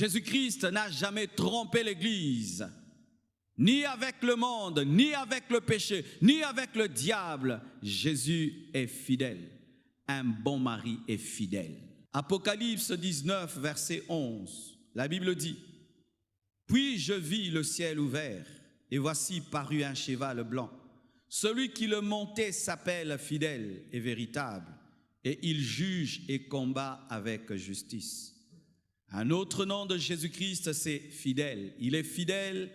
Jésus-Christ n'a jamais trompé l'Église, ni avec le monde, ni avec le péché, ni avec le diable. Jésus est fidèle. Un bon mari est fidèle. Apocalypse 19, verset 11, la Bible dit: « Puis je vis le ciel ouvert, et voici parut un cheval blanc. Celui qui le montait s'appelle fidèle et véritable, et il juge et combat avec justice. » Un autre nom de Jésus-Christ, c'est fidèle. Il est fidèle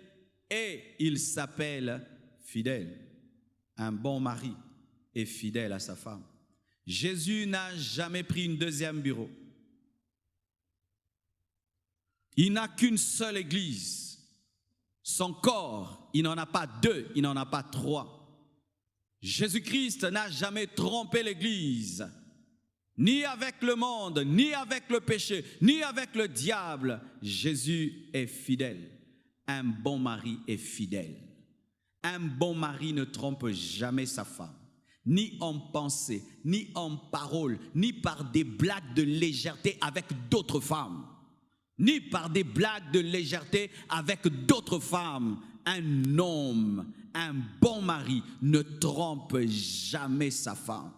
et il s'appelle fidèle. Un bon mari est fidèle à sa femme. Jésus n'a jamais pris une deuxième bureau. Il n'a qu'une seule église. Son corps, il n'en a pas deux, il n'en a pas trois. Jésus-Christ n'a jamais trompé l'église, ni avec le monde, ni avec le péché, ni avec le diable. Jésus est fidèle. Un bon mari est fidèle. Un bon mari ne trompe jamais sa femme, ni en pensée, ni en parole, ni par des blagues de légèreté avec d'autres femmes, ni par des blagues de légèreté avec d'autres femmes. Un homme, un bon mari ne trompe jamais sa femme.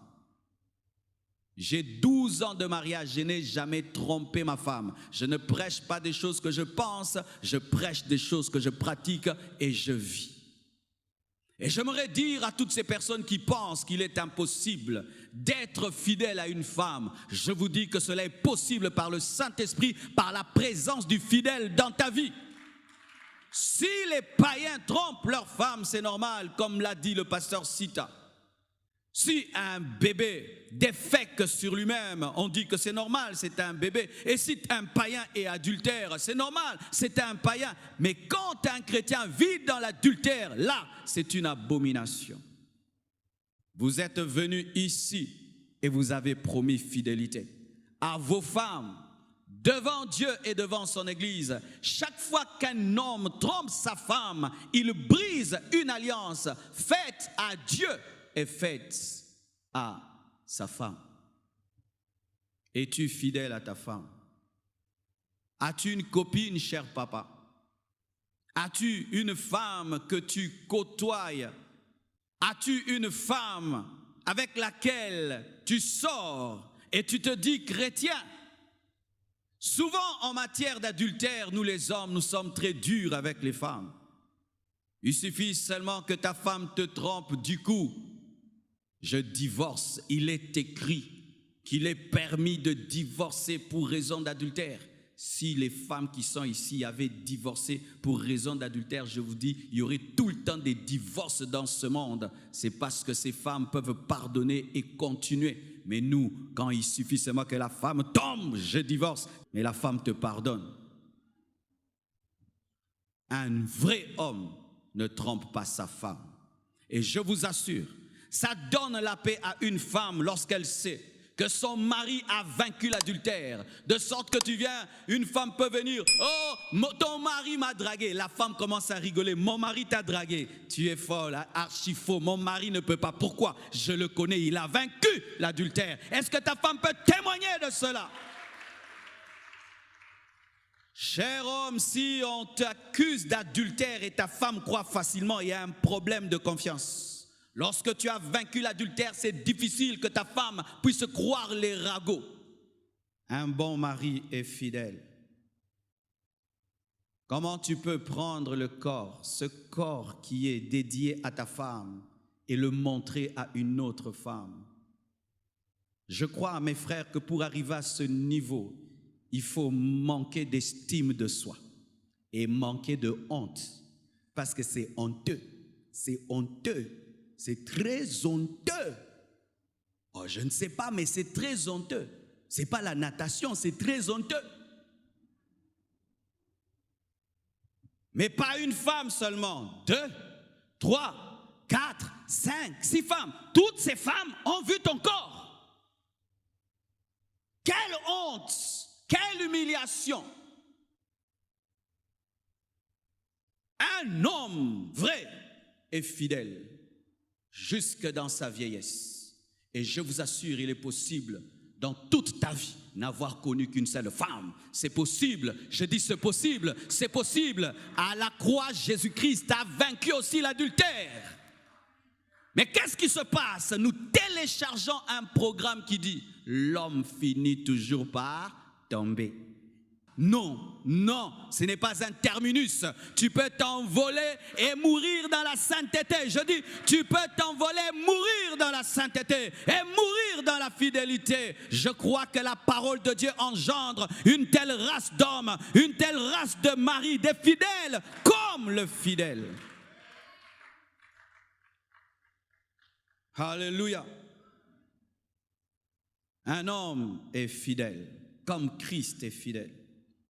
J'ai 12 ans de mariage, je n'ai jamais trompé ma femme. Je ne prêche pas des choses que je pense, je prêche des choses que je pratique et je vis. Et j'aimerais dire à toutes ces personnes qui pensent qu'il est impossible d'être fidèle à une femme, je vous dis que cela est possible par le Saint-Esprit, par la présence du fidèle dans ta vie. Si les païens trompent leurs femmes, c'est normal, comme l'a dit le pasteur Sita. Si un bébé défèque sur lui-même, on dit que c'est normal, c'est un bébé. Et si un païen est adultère, c'est normal, c'est un païen. Mais quand un chrétien vit dans l'adultère, là, c'est une abomination. Vous êtes venus ici et vous avez promis fidélité à vos femmes, devant Dieu et devant son Église. Chaque fois qu'un homme trompe sa femme, il brise une alliance faite à Dieu et faite à sa femme. Es-tu fidèle à ta femme? As-tu une copine, cher papa? As-tu une femme que tu côtoies? As-tu une femme avec laquelle tu sors et tu te dis chrétien? Souvent en matière d'adultère, nous les hommes, nous sommes très durs avec les femmes. Il suffit seulement que ta femme te trompe, du coup, je divorce. Il est écrit qu'il est permis de divorcer pour raison d'adultère. Si les femmes qui sont ici avaient divorcé pour raison d'adultère, je vous dis, il y aurait tout le temps des divorces dans ce monde. C'est parce que ces femmes peuvent pardonner et continuer. Mais nous, quand il suffit seulement que la femme tombe, je divorce. Mais la femme te pardonne. Un vrai homme ne trompe pas sa femme. Et je vous assure, ça donne la paix à une femme lorsqu'elle sait que son mari a vaincu l'adultère. De sorte que tu viens, une femme peut venir, « Oh, ton mari m'a dragué ». La femme commence à rigoler, « Mon mari t'a dragué ». Tu es folle, archi faux, mon mari ne peut pas. Pourquoi? Je le connais, il a vaincu l'adultère. Est-ce que ta femme peut témoigner de cela? Cher homme, si on t'accuse d'adultère et ta femme croit facilement, il y a un problème de confiance. Lorsque tu as vaincu l'adultère, c'est difficile que ta femme puisse croire les ragots. Un bon mari est fidèle. Comment tu peux prendre le corps, ce corps qui est dédié à ta femme, et le montrer à une autre femme? Je crois, mes frères, que pour arriver à ce niveau, il faut manquer d'estime de soi et manquer de honte. Parce que c'est honteux. C'est honteux. C'est très honteux. Oh, je ne sais pas, mais c'est très honteux. Ce n'est pas la natation, c'est très honteux. Mais pas une femme seulement. 2, 3, 4, 5, 6 femmes. Toutes ces femmes ont vu ton corps. Quelle honte! Quelle humiliation! Un homme vrai et fidèle jusque dans sa vieillesse. Et je vous assure, il est possible dans toute ta vie, n'avoir connu qu'une seule femme. C'est possible, je dis c'est possible, c'est possible. À la croix, Jésus-Christ a vaincu aussi l'adultère. Mais qu'est-ce qui se passe? Nous téléchargeons un programme qui dit « L'homme finit toujours par tomber ». Non, non, ce n'est pas un terminus. Tu peux t'envoler et mourir dans la sainteté. Je dis, tu peux t'envoler, mourir dans la sainteté et mourir dans la fidélité. Je crois que la parole de Dieu engendre une telle race d'hommes, une telle race de maris, des fidèles comme le fidèle. Alléluia. Un homme est fidèle, comme Christ est fidèle.